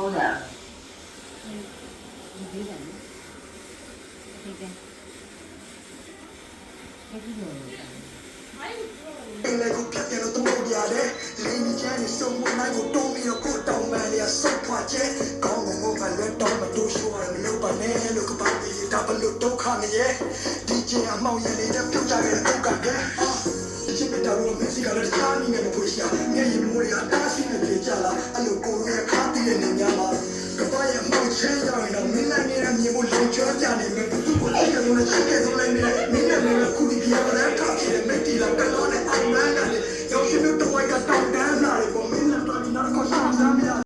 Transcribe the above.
ဟုတ်လားဒီပေးတယ်ဒီကဲအဲ့ဒီလိုလည်းကိုပြတ်တယ်လို့တော့ရတယ်လင်းကြီးချမ်းနေစုံမနိုင်ကိုတုံးပြီးတော့ကိုတောင်းမှန်ရဆုတ်ခွာချက်ကောင်းလို့ကလည်းတောင်းမတူရှိုးရမလို့ပါနဲ့လို့ကပါပြီးဒါဘလို့ဒုက္ခနဲ့ရဲ့ဒီကျင်အမောင်ရနေတဲ့ပြုတ်ကြတဲ့ဒုက္ခကချစ်ပတာလို့မက်ဆီကလည်းစားနေတယ်ဖွေးရှာမျက်ရည်မိုးရတားစီနေကြကြလားအဲ့လိုကိုရခါတည်တဲ့နေများမှာကပါရဲ့မောင်ချမ်းရရင်တော့မင်းလည်းနေမြေကိုလုံချောကြနေမယ်ဘသူကိုလည်းကလုံးနဲ့ချစ်ခဲ့ဆုံးလိုက်နေမင်းလည်းခုဒီပြရတာထားဖြစ်တယ်